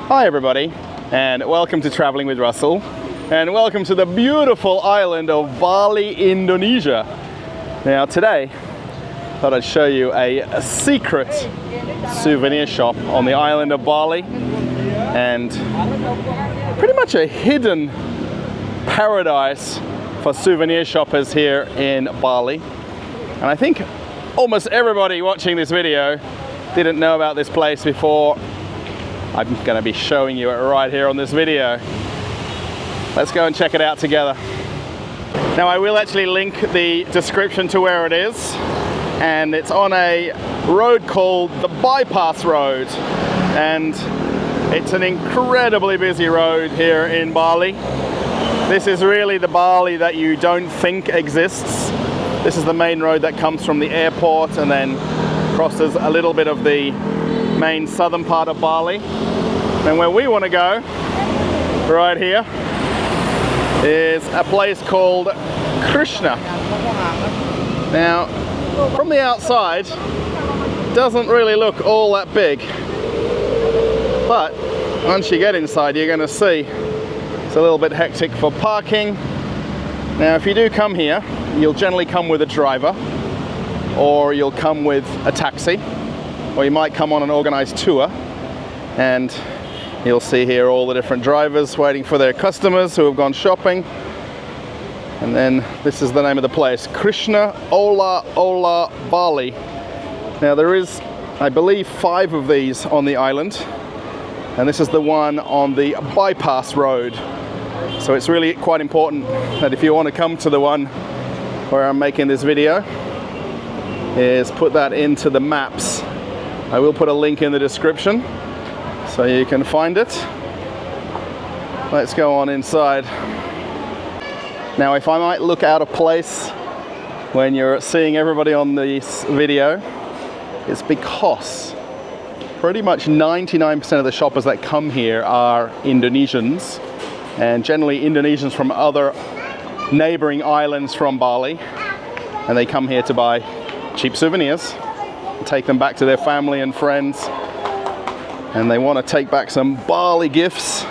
Hi everybody, and welcome to Traveling with Russell, and welcome to the beautiful island of Bali, Indonesia. Now today, I thought I'd show you a secret souvenir shop on the island of Bali, and pretty much a hidden paradise for souvenir shoppers here in Bali. And I think almost everybody watching this video didn't know about this place before. I'm going to be showing you it right here on this video. Let's go and check it out together. Now I will actually link the description to where it is, and it's on a road called the Bypass Road, and it's an incredibly busy road here in Bali. This is really the Bali that you don't think exists. This is the main road that comes from the airport and then crosses a little bit of the main southern part of Bali. And where we want to go, right here, is a place called Krishna. Now, from the outside, it doesn't really look all that big, but once you get inside, you're going to see it's a little bit hectic for parking. Now, if you do come here, you'll generally come with a driver, or you'll come with a taxi, or you might come on an organized tour, and you'll see here all the different drivers waiting for their customers who have gone shopping. And then this is the name of the place, Krisna Oleh Oleh Bali. Now there is, I believe, 5 of these on the island, and this is the one on the bypass road. So it's really quite important that if you want to come to the one where I'm making this video, is put that into the maps. I will put a link in the description so you can find it. Let's go on inside. Now, if I might look out of place when you're seeing everybody on this video, it's because pretty much 99% of the shoppers that come here are Indonesians, and generally Indonesians from other neighboring islands from Bali, and they come here to buy cheap souvenirs, take them back to their family and friends, and they want to take back some Bali gifts.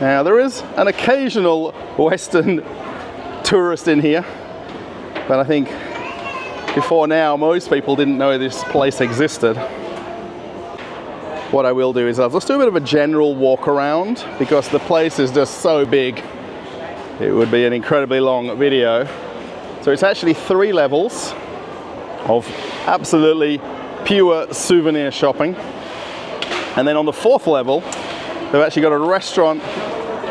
Now there is an occasional Western tourist in here, but I think before now most people didn't know this place existed. What I will do is I'll just do a bit of a general walk around, because the place is just so big it would be an incredibly long video. So it's actually 3 levels of absolutely pure souvenir shopping. And then on the 4th level, they've actually got a restaurant,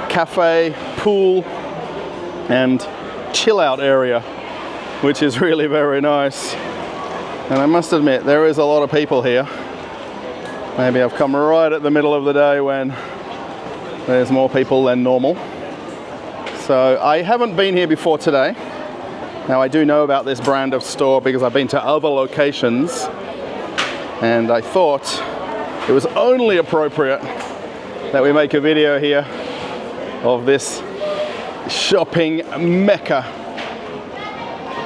cafe, pool, and chill out area, which is really very nice. And I must admit, there is a lot of people here. Maybe I've come right at the middle of the day when there's more people than normal. So I haven't been here before today. Now I do know about this brand of store because I've been to other locations, and I thought it was only appropriate that we make a video here of this shopping mecca.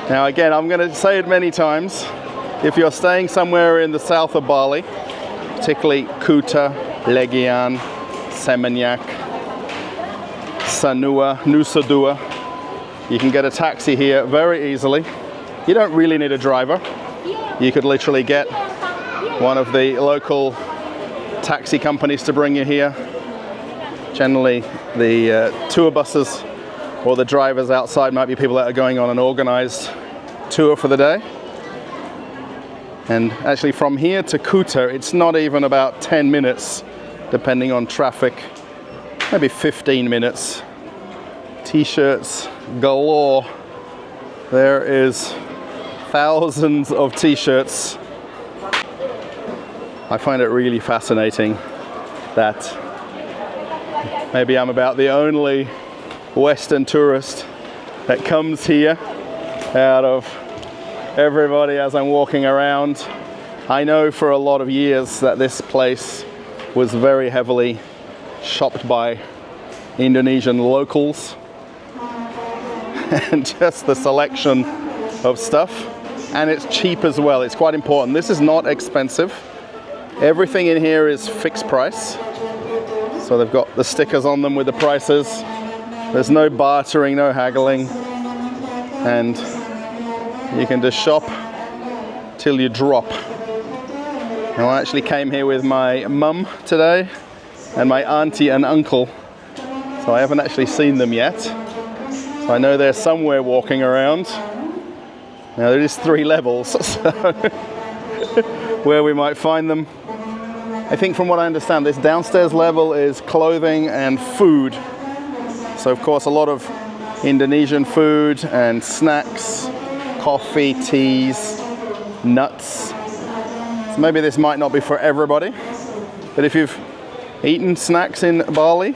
Now again, I'm going to say it many times, if you're staying somewhere in the south of Bali, particularly Kuta, Legian, Seminyak, Sanua, Nusa Dua, you can get a taxi here very easily. You don't really need a driver. You could literally get one of the local taxi companies to bring you here. Generally, the tour buses or the drivers outside might be people that are going on an organized tour for the day. And actually from here to Kuta, it's not even about 10 minutes, depending on traffic, maybe 15 minutes. T-shirts galore. There is thousands of t-shirts. I find it really fascinating that maybe I'm about the only Western tourist that comes here out of everybody as I'm walking around. I know for a lot of years that this place was very heavily shopped by Indonesian locals, and just the selection of stuff, and it's cheap as well. It's quite important. This is not expensive. Everything in here is fixed price. So they've got the stickers on them with the prices. There's no bartering, no haggling. And you can just shop till you drop. Now, I actually came here with my mum today and my auntie and uncle. So I haven't actually seen them yet. So I know they're somewhere walking around. Now there is 3 levels, so where we might find them. I think from what I understand, this downstairs level is clothing and food. So of course a lot of Indonesian food and snacks, coffee, teas, nuts. So maybe this might not be for everybody, but if you've eaten snacks in Bali,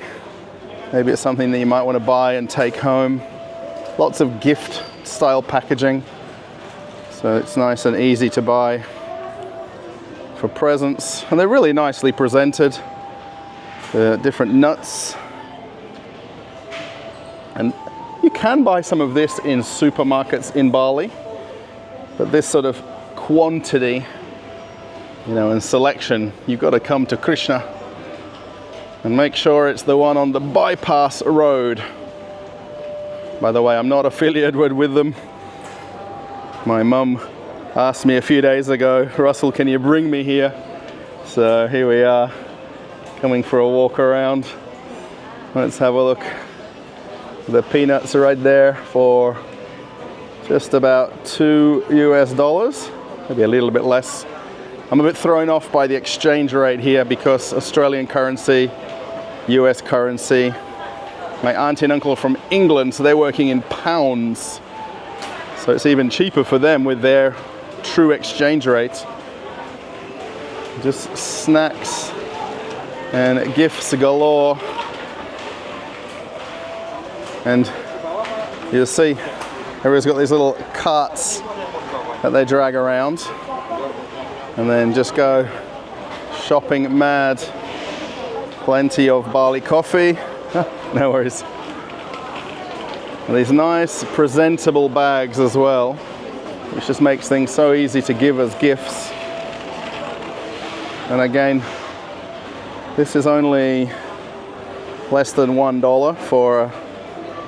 maybe it's something that you might want to buy and take home. Lots of gift style packaging, so it's nice and easy to buy for presents, and they're really nicely presented. The different nuts, and you can buy some of this in supermarkets in Bali, but this sort of quantity, you know, and selection, you've got to come to Krishna and make sure it's the one on the bypass road. By the way, I'm not affiliated with them. My mum asked me a few days ago, Russell, can you bring me here? So here we are, coming for a walk around. Let's have a look. The peanuts are right there for just about $2 US, maybe a little bit less. I'm a bit thrown off by the exchange rate here because Australian currency, US currency. My auntie and uncle are from England, so they're working in pounds. So it's even cheaper for them with their true exchange rate. Just snacks and gifts galore. And you'll see everybody's got these little carts that they drag around and then just go shopping mad. Plenty of Bali coffee. No worries. And these nice presentable bags as well, which just makes things so easy to give as gifts. And again, this is only less than $1 for a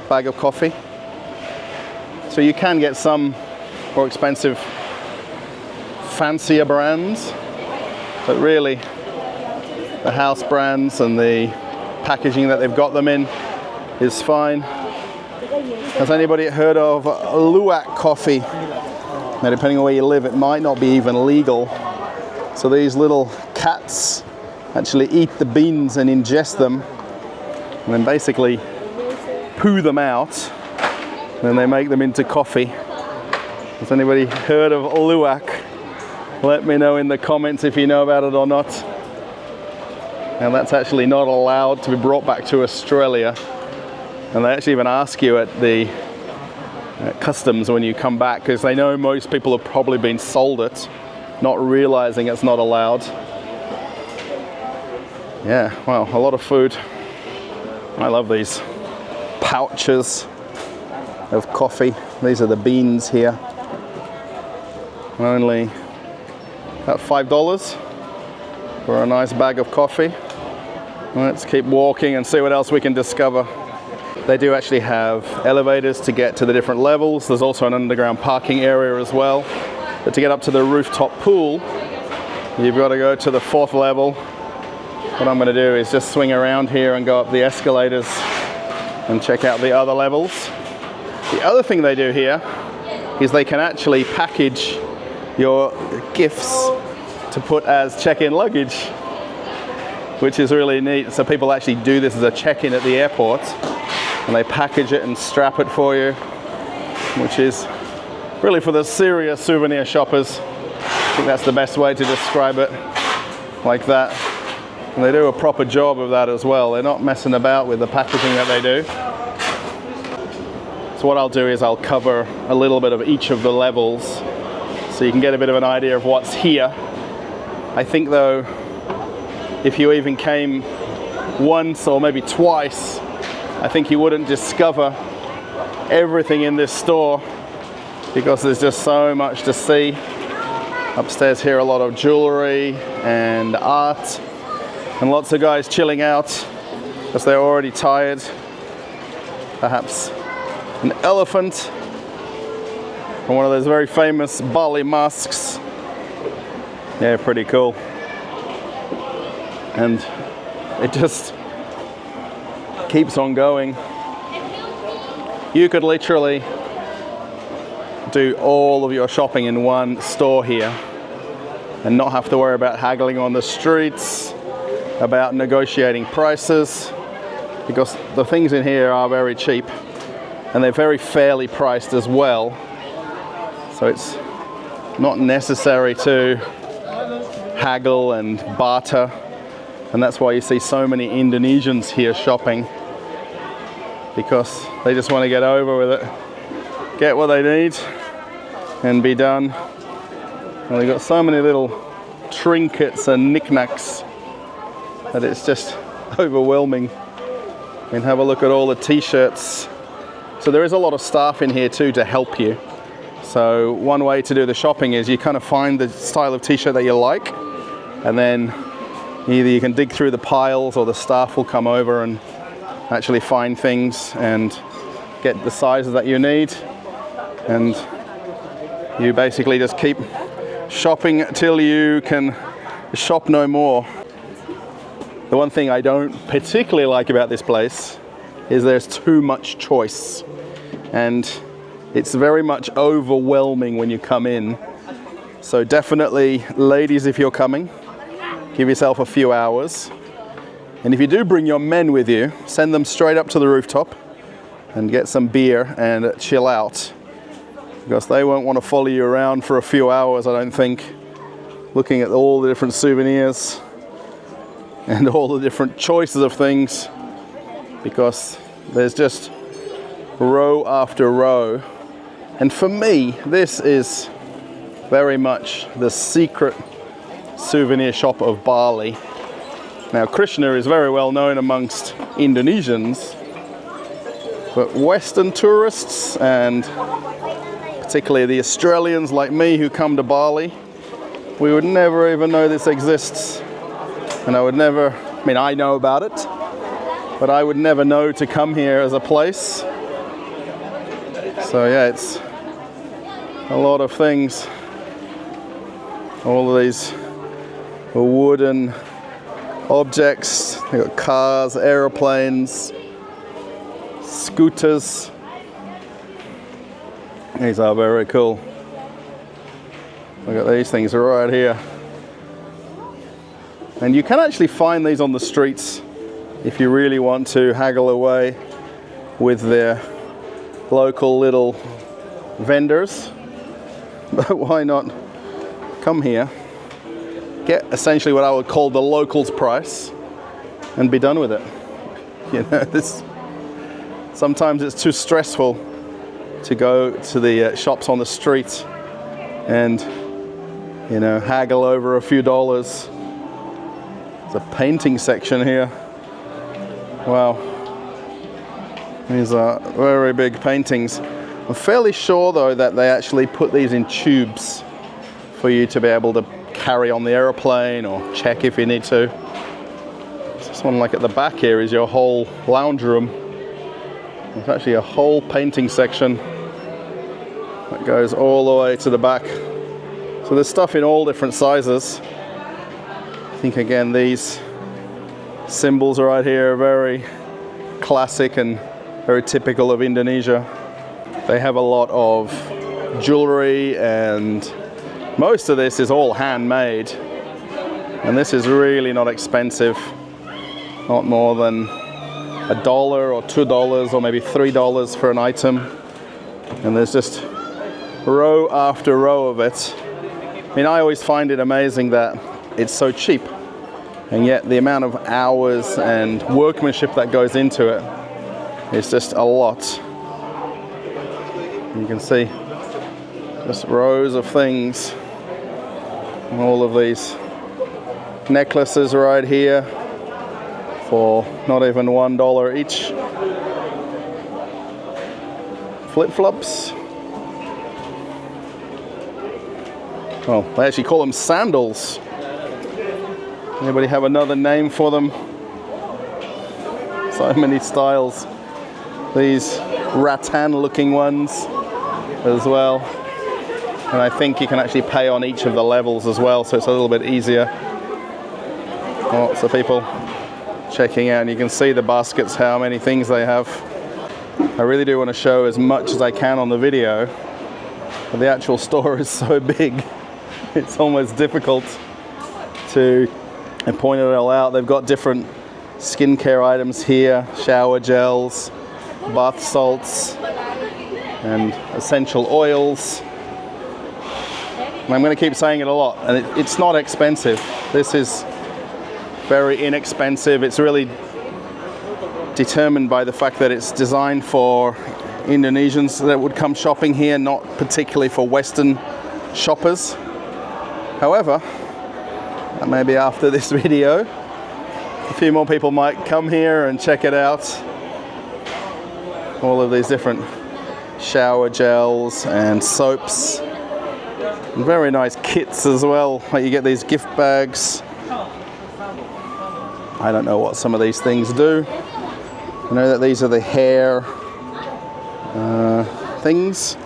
bag of coffee. So you can get some more expensive, fancier brands, but really the house brands and the packaging that they've got them in is fine. Has anybody heard of luwak coffee? Now, depending on where you live, it might not be even legal. So these little cats actually eat the beans and ingest them, and then basically poo them out, and then they make them into coffee. Has anybody heard of luwak? Let me know in the comments if you know about it or not. And that's actually not allowed to be brought back to Australia. And they actually even ask you at the customs when you come back, because they know most people have probably been sold it, not realizing it's not allowed. Yeah, well, a lot of food. I love these pouches of coffee. These are the beans here. Only about $5 for a nice bag of coffee. Let's keep walking and see what else we can discover. They do actually have elevators to get to the different levels. There's also an underground parking area as well. But to get up to the rooftop pool, you've got to go to the 4th level. What I'm going to do is just swing around here and go up the escalators and check out the other levels. The other thing they do here is they can actually package your gifts to put as check-in luggage, which is really neat. So people actually do this as a check-in at the airport, and they package it and strap it for you, which is really for the serious souvenir shoppers. I think that's the best way to describe it, like that. And they do a proper job of that as well. They're not messing about with the packaging that they do. So what I'll do is I'll cover a little bit of each of the levels so you can get a bit of an idea of what's here. I think though, if you even came once or maybe twice, I think you wouldn't discover everything in this store because there's just so much to see. Upstairs here, a lot of jewelry and art, and lots of guys chilling out because they're already tired. Perhaps an elephant, or one of those very famous Bali masks. Yeah, pretty cool. And it just keeps on going. You could literally do all of your shopping in one store here and not have to worry about haggling on the streets, about negotiating prices, because the things in here are very cheap and they're very fairly priced as well. So it's not necessary to haggle and barter, and that's why you see so many Indonesians here shopping, because they just want to get over with it, get what they need and be done. And they've got so many little trinkets and knickknacks that it's just overwhelming. And have a look at all the t-shirts. So there is a lot of staff in here too to help you. So one way to do the shopping is you kind of find the style of t-shirt that you like, and then either you can dig through the piles or the staff will come over and actually find things and get the sizes that you need, and you basically just keep shopping till you can shop no more. The one thing I don't particularly like about this place is there's too much choice, and it's very much overwhelming when you come in. So definitely, ladies, if you're coming, give yourself a few hours. And if you do bring your men with you, send them straight up to the rooftop and get some beer and chill out, because they won't want to follow you around for a few hours, I don't think, looking at all the different souvenirs and all the different choices of things, because there's just row after row. And for me, this is very much the secret souvenir shop of Bali. Now, Krishna is very well known amongst Indonesians, but Western tourists, and particularly the Australians like me who come to Bali, we would never even know this exists. And I would never, I mean, I know about it, but I would never know to come here as a place. So yeah, it's a lot of things. All of these wooden objects. You've got cars, aeroplanes, scooters. These are very cool. Look at these things right here. And you can actually find these on the streets if you really want to haggle away with their local little vendors. But why not come here, get essentially what I would call the locals price, and be done with it. You know, sometimes it's too stressful to go to the shops on the street and, you know, haggle over a few dollars. There's a painting section here. Wow. These are very big paintings. I'm fairly sure though that they actually put these in tubes for you to be able to carry on the aeroplane or check if you need to. This one, like at the back here, is your whole lounge room. There's actually a whole painting section that goes all the way to the back. So there's stuff in all different sizes. I think again these symbols right here are very classic and very typical of Indonesia. They have a lot of jewelry, and most of this is all handmade. And this is really not expensive. Not more than $1 or $2 or maybe $3 for an item. And there's just row after row of it. I mean, I always find it amazing that it's so cheap, and yet the amount of hours and workmanship that goes into it is just a lot. You can see just rows of things. And all of these necklaces right here for not even $1 each. Flip-flops. Well, they actually call them sandals. Anybody have another name for them? So many styles. These rattan looking ones as well. And I think you can actually pay on each of the levels as well, so it's a little bit easier. Lots of people checking out, and you can see the baskets, how many things they have. I really do want to show as much as I can on the video, but the actual store is so big, it's almost difficult to point it all out. They've got different skincare items here, shower gels, bath salts, and essential oils. And I'm going to keep saying it a lot, and it's not expensive. This is very inexpensive. It's really determined by the fact that it's designed for Indonesians that would come shopping here, not particularly for Western shoppers. However, maybe after this video, a few more people might come here and check it out. All of these different shower gels and soaps. And very nice kits as well. Like you get these gift bags. I don't know what some of these things do. I know that these are the hair things.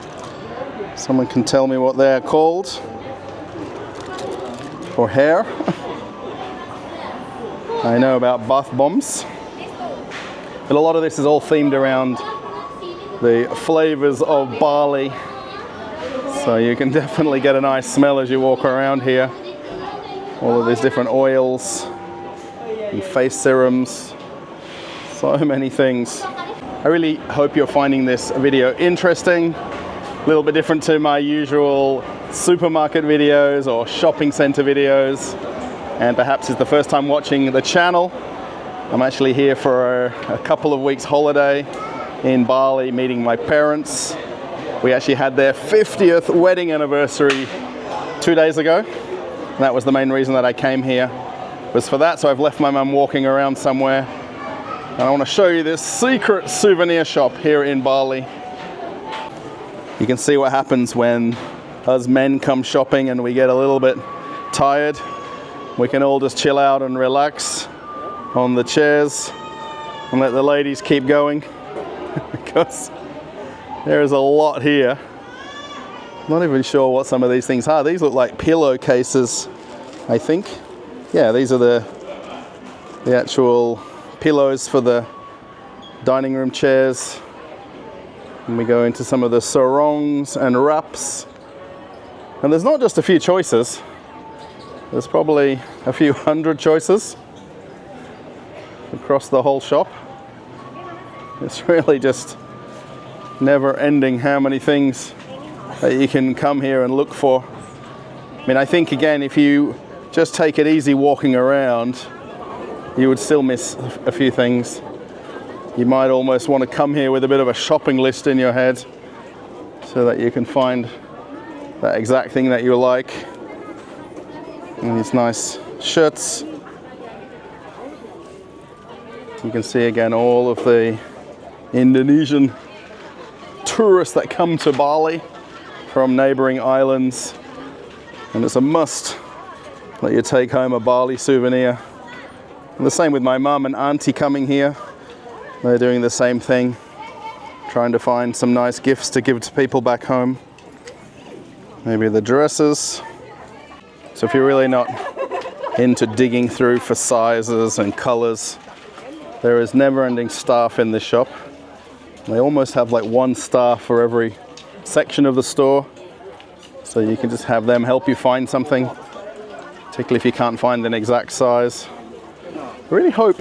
Someone can tell me what they're called. For hair. I know about bath bombs. But a lot of this is all themed around the flavors of Bali. So you can definitely get a nice smell as you walk around here. All of these different oils and face serums. So many things. I really hope you're finding this video interesting. A little bit different to my usual supermarket videos or shopping center videos. And perhaps it's the first time watching the channel. I'm actually here for a couple of weeks holiday in Bali meeting my parents. We actually had their 50th wedding anniversary 2 days ago. And that was the main reason that I came here, was for that. So I've left my mum walking around somewhere. And I want to show you this secret souvenir shop here in Bali. You can see what happens when us men come shopping and we get a little bit tired. We can all just chill out and relax on the chairs and let the ladies keep going. Because there is a lot here. Not even sure what some of these things are. These look like pillowcases, I think. Yeah, these are the actual pillows for the dining room chairs. And we go into some of the sarongs and wraps. And there's not just a few choices. There's probably a few hundred choices across the whole shop. It's really just never ending how many things that you can come here and look for. I mean, I think again, if you just take it easy walking around, you would still miss a few things. You might almost want to come here with a bit of a shopping list in your head so that you can find that exact thing that you like. And these nice shirts. You can see again all of the Indonesian tourists that come to Bali from neighboring islands, and it's a must that you take home a Bali souvenir. And the same with my mum and auntie coming here. They're doing the same thing, trying to find some nice gifts to give to people back home. Maybe the dresses. So if you're really not into digging through for sizes and colors, there is never-ending staff in this shop. They almost have like one staff for every section of the store, so you can just have them help you find something, particularly if you can't find an exact size. I really hope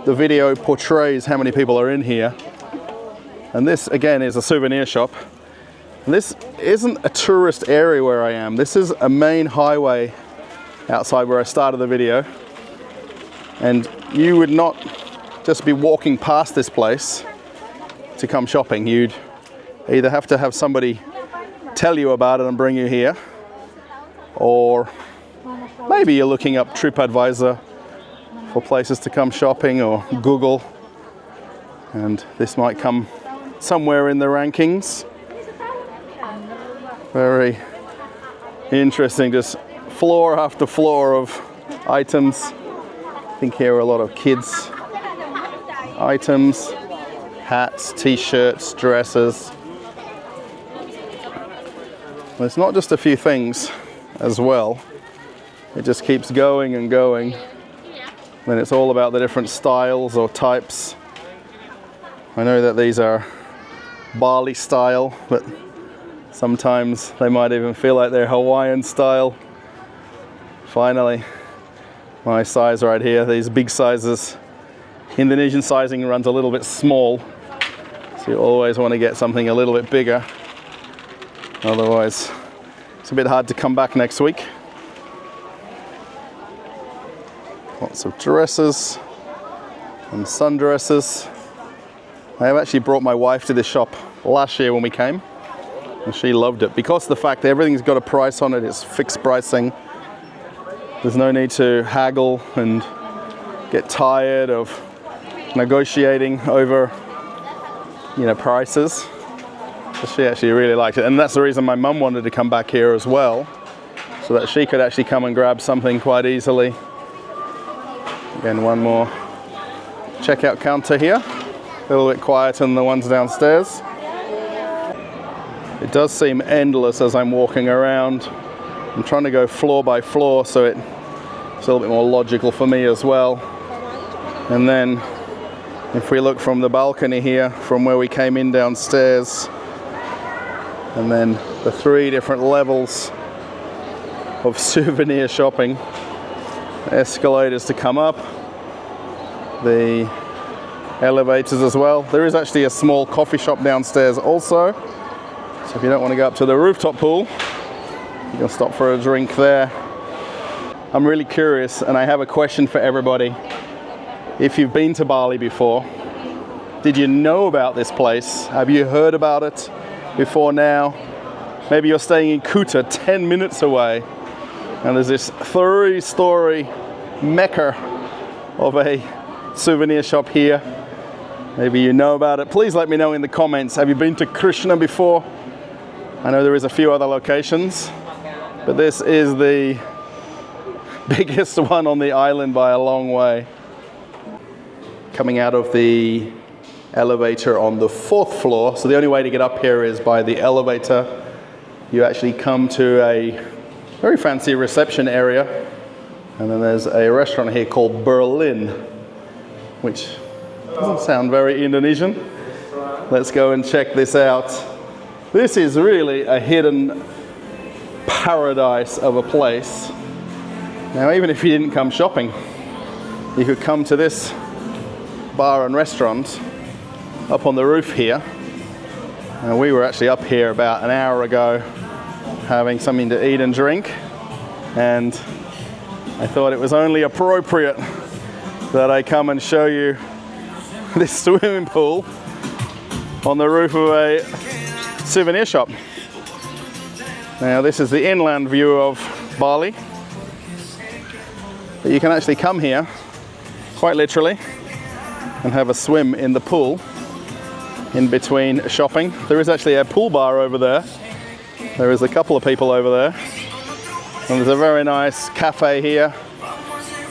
the video portrays how many people are in here. And this again is a souvenir shop. And this isn't a tourist area where I am. This is a main highway outside where I started the video. And you would not just be walking past this place to come shopping. You'd either have to have somebody tell you about it and bring you here, or maybe you're looking up TripAdvisor for places to come shopping, or Google, and this might come somewhere in the rankings. Very interesting, just floor after floor of items. I think here are a lot of kids items, hats, t-shirts, dresses. And it's not just a few things as well. It just keeps going and going. Then it's all about the different styles or types. I know that these are Bali style, but sometimes they might even feel like they're Hawaiian style. Finally, my size right here, these big sizes. Indonesian sizing runs a little bit small, so you always want to get something a little bit bigger. Otherwise, it's a bit hard to come back next week. Lots of dresses and sundresses. I have actually brought my wife to this shop last year when we came, and she loved it because of the fact that everything's got a price on it. It's fixed pricing. There's no need to haggle and get tired of negotiating over, prices. So she actually really liked it, and that's the reason my mum wanted to come back here as well, so that she could actually come and grab something quite easily. Again, one more checkout counter here, a little bit quieter than the ones downstairs. It does seem endless as I'm walking around. I'm trying to go floor by floor, so it's a little bit more logical for me as well. And then if we look from the balcony here, from where we came in downstairs, and then the 3 different levels of souvenir shopping, escalators to come up, the elevators as well. There is actually a small coffee shop downstairs also, so if you don't want to go up to the rooftop pool, you can stop for a drink there. I'm really curious, and I have a question for everybody. If you've been to Bali before, did you know about this place? Have you heard about it before now? Maybe you're staying in Kuta, 10 minutes away, and there's this 3-story mecca of a souvenir shop here. Maybe you know about it. Please let me know in the comments. Have you been to Krishna before? I know there is a few other locations, but this is the biggest one on the island by a long way. Coming out of the elevator on the 4th floor, so the only way to get up here is by the elevator. You actually come to a very fancy reception area, and then there's a restaurant here called Berlin, which doesn't sound very Indonesian. Let's go and check this out. This is really a hidden paradise of a place. Now, even if you didn't come shopping, you could come to this bar and restaurant up on the roof here. And we were actually up here about an hour ago having something to eat and drink, and I thought it was only appropriate that I come and show you this swimming pool on the roof of a souvenir shop. Now, this is the inland view of Bali, but you can actually come here quite literally and have a swim in the pool in between shopping. There is actually a pool bar over there. There is a couple of people over there, and there's a very nice cafe here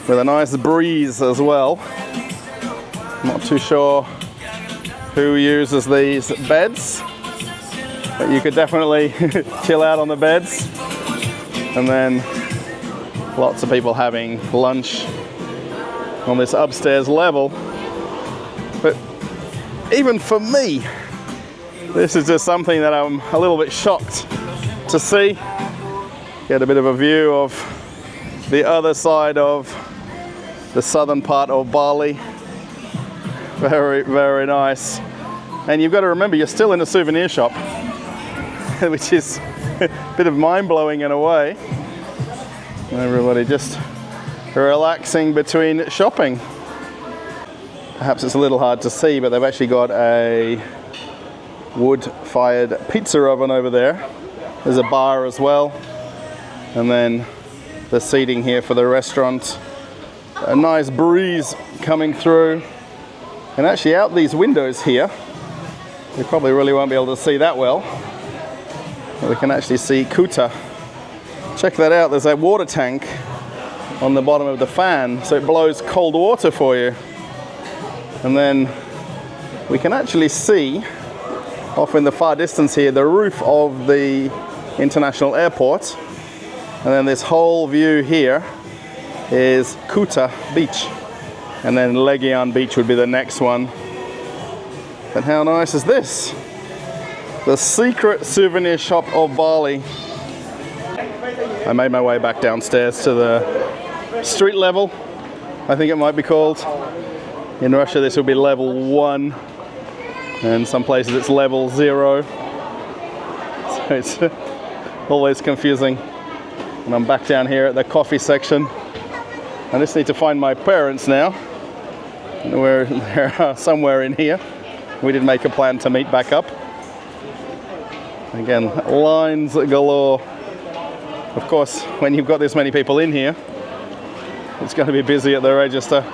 with a nice breeze as well. Not too sure who uses these beds, but you could definitely chill out on the beds. And then lots of people having lunch on this upstairs level. But even for me, this is just something that I'm a little bit shocked to see. Get a bit of a view of the other side of the southern part of Bali. Very, very nice. And you've got to remember, you're still in a souvenir shop, which is a bit of mind-blowing in a way. Everybody just relaxing between shopping. Perhaps it's a little hard to see, but they've actually got a wood-fired pizza oven over there. There's a bar as well. And then the seating here for the restaurant. A nice breeze coming through. And actually out these windows here, you probably really won't be able to see that well, but we can actually see Kuta. Check that out, there's a water tank on the bottom of the fan, so it blows cold water for you. And then we can actually see off in the far distance here the roof of the international airport. And then this whole view here is Kuta beach. And then Legian beach would be the next one. And how nice is this? The secret souvenir shop of Bali. I made my way back downstairs to the street level, I think it might be called. In Russia this would be level 1, and some places it's level 0. So it's always confusing. And I'm back down here at the coffee section. I just need to find my parents now. They're somewhere in here. We did make a plan to meet back up. Again, lines galore. Of course, when you've got this many people in here, it's going to be busy at the register.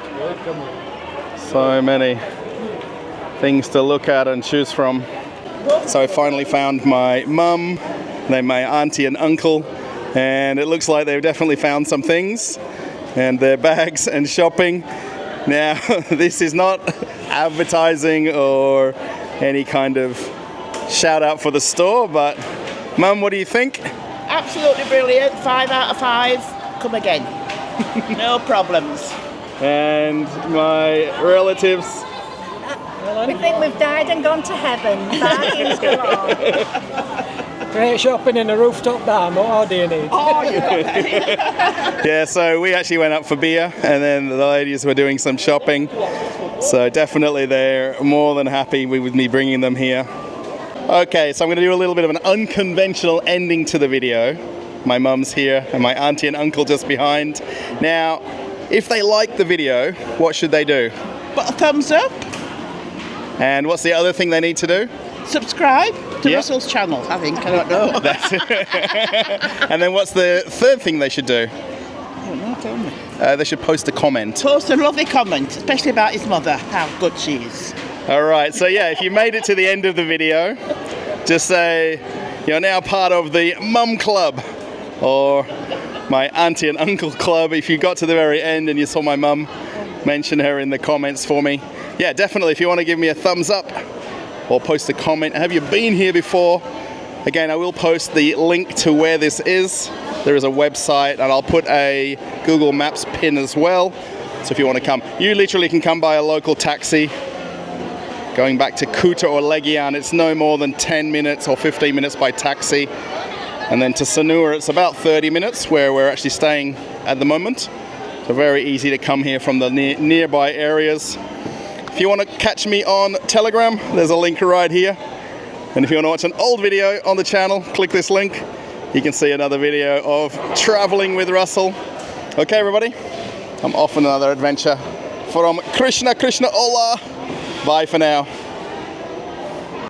So many things to look at and choose from. So I finally found my mum, then my auntie and uncle, and it looks like they've definitely found some things and their bags and shopping. Now, this is not advertising or any kind of shout out for the store, but Mum, what do you think? Absolutely brilliant, 5 out of 5, come again. No problems. And my relatives? We think we've died and gone to heaven. Bargains galore. Great shopping in the rooftop bar. What more do you need? Oh, you got that. Yeah, so we actually went up for beer, and then the ladies were doing some shopping. So definitely they're more than happy with me bringing them here. Okay, so I'm going to do a little bit of an unconventional ending to the video. My mum's here and my auntie and uncle just behind. Now, if they like the video, what should they do? But a thumbs up, And what's the other thing they need to do? subscribe to Yeah. Russell's channel, I think, I don't know. And then what's the third thing they should do? Oh, no, tell me. They should post a comment. Post a lovely comment, especially about his mother, how good she is. All right, so yeah, if you made it to the end of the video, just say you're now part of the Mum Club or my auntie and uncle club. If you got to the very end and you saw my mum, mention her in the comments for me. Yeah, definitely, if you want to give me a thumbs up or post a comment. Have you been here before? Again, I will post the link to where this is. There is a website, and I'll put a Google Maps pin as well. So if you want to come, you literally can come by a local taxi. Going back to Kuta or Legian, it's no more than 10 minutes or 15 minutes by taxi. And then to Sanur, it's about 30 minutes, where we're actually staying at the moment. So very easy to come here from the nearby areas. If you want to catch me on Telegram, there's a link right here. And if you want to watch an old video on the channel, click this link. You can see another video of traveling with Russell. Okay, everybody, I'm off on another adventure from Krisna Oleh. Bye for now.